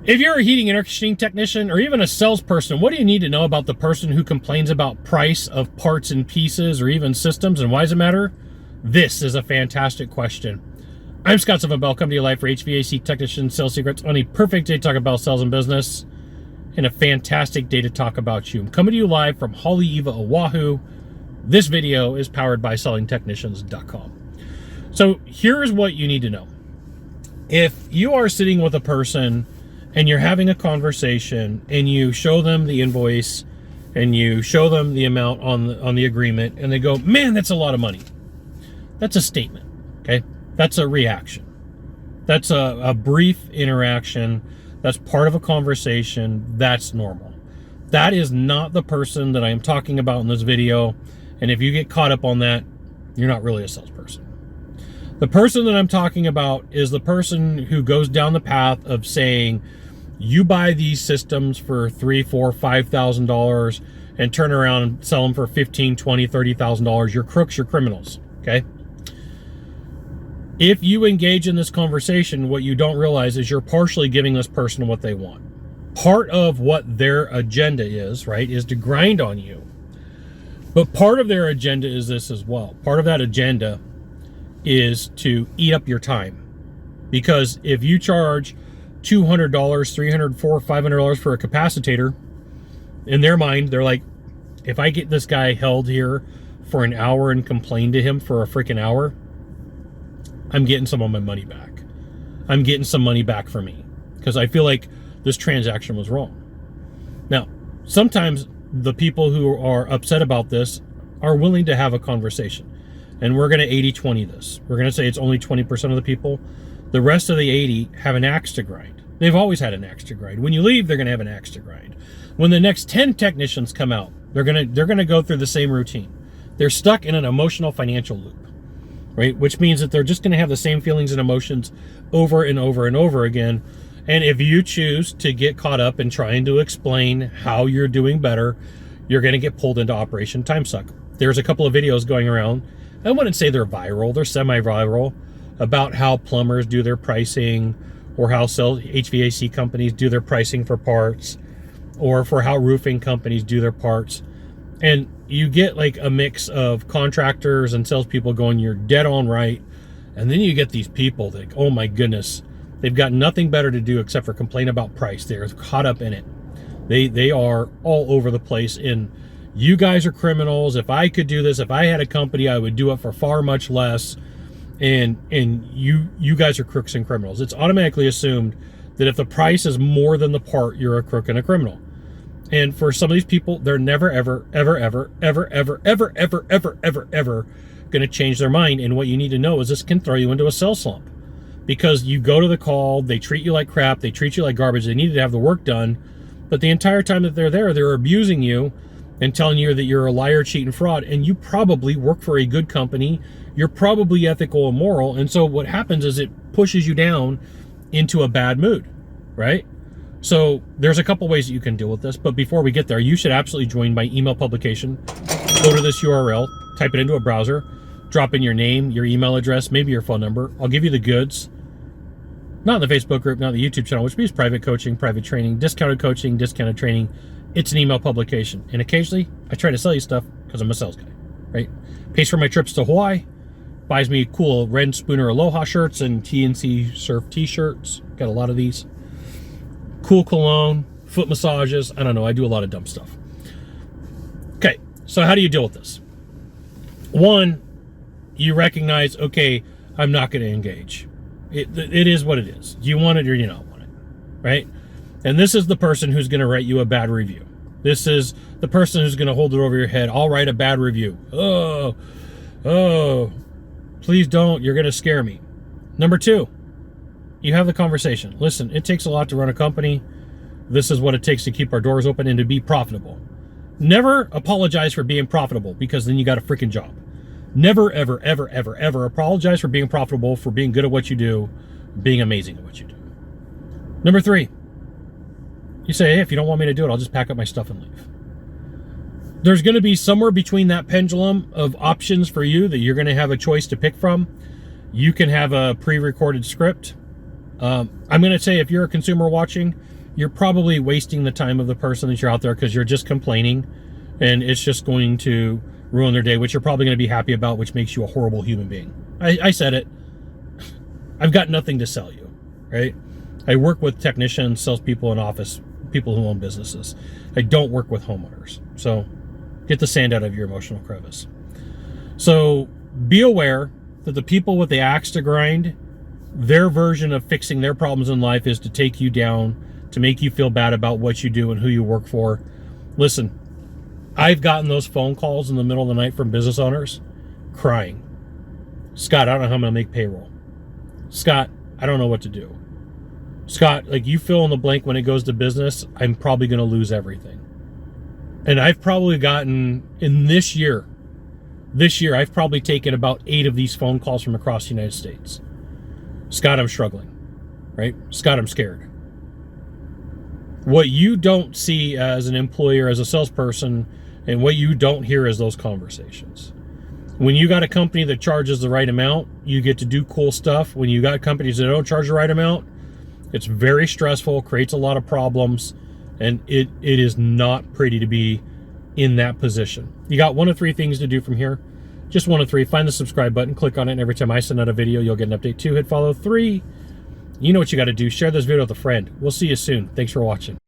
If you're a heating and air conditioning technician or even a salesperson, what do you need to know about the person who complains about price of parts and pieces or even systems, and why does it matter? This is a fantastic question. I'm Scott Silva, Come to your life for HVAC technician sales secrets on a perfect day to talk about sales and business and a fantastic day to talk about you. I'm coming to you live from Haleiwa, Oahu. This video is powered by sellingtechnicians.com. So here's what you need to know. If you are sitting with a person and you're having a conversation and you show them the invoice and you show them the amount on the agreement and they go, man, that's a lot of money. That's a statement, okay? That's a reaction. That's a brief interaction. That's part of a conversation. That's normal. That is not the person that I am talking about in this video. And if you get caught up on that, you're not really a salesperson. The person that I'm talking about is the person who goes down the path of saying, you buy these systems for $3,000, $4,000, $5,000 and turn around and sell them for $15,000, $20,000, $30,000. You're crooks, you're criminals, okay? If you engage in this conversation, what you don't realize is you're partially giving this person what they want. Part of what their agenda is, right, is to grind on you. But part of their agenda is this as well. Part of that agenda is to eat up your time. Because if you charge $200, $300, $400, $500 for a capacitator, in their mind, they're like, if I get this guy held here for an hour and complain to him for a freaking hour, I'm getting some of my money back. I'm getting some money back for me because I feel like this transaction was wrong. Now, sometimes the people who are upset about this are willing to have a conversation. And we're going to 80-20 this. We're going to say it's only 20% of the people. The rest of the 80 have an axe to grind. They've always had an axe to grind. When you leave, they're going to have an axe to grind. When the next 10 technicians come out, they're going to go through the same routine. They're stuck in an emotional financial loop, right? Which means that they're just going to have the same feelings and emotions over and over and over again. And if you choose to get caught up in trying to explain how you're doing better, you're going to get pulled into Operation Time Suck. There's a couple of videos going around. I wouldn't say they're viral, they're semi-viral, about how plumbers do their pricing or how HVAC companies do their pricing for parts or for how roofing companies do their parts. And you get like a mix of contractors and salespeople going, you're dead on right. And then you get these people that, oh my goodness, they've got nothing better to do except for complain about price. They're caught up in it. They are all over the place in, you guys are criminals. If I could do this, if I had a company, I would do it for far much less. And you guys are crooks and criminals. It's automatically assumed that if the price is more than the part, you're a crook and a criminal. And for some of these people, they're never, ever, ever, ever, ever, ever, ever, ever, ever, ever, ever going to change their mind. And what you need to know is this can throw you into a sales slump. Because you go to the call, they treat you like crap, they treat you like garbage, they need to have the work done. But the entire time that they're there, they're abusing you and telling you that you're a liar, cheat, and fraud, and you probably work for a good company, you're probably ethical and moral, and so what happens is it pushes you down into a bad mood, right? So there's a couple ways that you can deal with this, but before we get there, you should absolutely join my email publication. Go to this URL, type it into a browser, drop in your name, your email address, maybe your phone number. I'll give you the goods. Not in the Facebook group, not the YouTube channel, which means private coaching, private training, discounted coaching, discounted training. It's an email publication. And occasionally, I try to sell you stuff because I'm a sales guy, right? Pays for my trips to Hawaii, buys me cool Red Spooner Aloha shirts and TNC Surf t-shirts. Got a lot of these. Cool cologne, foot massages. I don't know, I do a lot of dumb stuff. Okay, so how do you deal with this? One, you recognize, okay, I'm not going to engage. It is what it is. Do you want it or do you not want it, right? And this is the person who's going to write you a bad review. This is the person who's going to hold it over your head. I'll write a bad review. Oh, please don't. You're going to scare me. Number two, you have the conversation. Listen, it takes a lot to run a company. This is what it takes to keep our doors open and to be profitable. Never apologize for being profitable because then you got a freaking job. Never, ever, ever, ever, ever apologize for being profitable, for being good at what you do, being amazing at what you do. Number three, you say, hey, if you don't want me to do it, I'll just pack up my stuff and leave. There's going to be somewhere between that pendulum of options for you that you're going to have a choice to pick from. You can have a pre-recorded script. I'm going to say if you're a consumer watching, you're probably wasting the time of the person that you're out there, because you're just complaining, and it's just going to ruin their day, which you're probably going to be happy about, which makes you a horrible human being. I said it. I've got nothing to sell you, right? I work with technicians, salespeople in office, people who own businesses. I don't work with homeowners. So get the sand out of your emotional crevice. So be aware that the people with the axe to grind, their version of fixing their problems in life is to take you down, to make you feel bad about what you do and who you work for. Listen, I've gotten those phone calls in the middle of the night from business owners crying. Scott, I don't know how I'm going to make payroll. Scott, I don't know what to do. Scott, like, you fill in the blank, when it goes to business, I'm probably going to lose everything. And I've probably gotten, in this year, I've probably taken about 8 of these phone calls from across the United States. Scott, I'm struggling, right? Scott, I'm scared. What you don't see as an employer, as a salesperson, and what you don't hear is those conversations. When you got a company that charges the right amount, you get to do cool stuff. When you got companies that don't charge the right amount, it's very stressful, creates a lot of problems, and it is not pretty to be in that position. You got 1 of 3 things to do from here. Just 1 of 3. Find the subscribe button, click on it, and every time I send out a video, you'll get an update. 2, hit follow. 3, you know what you got to do. Share this video with a friend. We'll see you soon. Thanks for watching.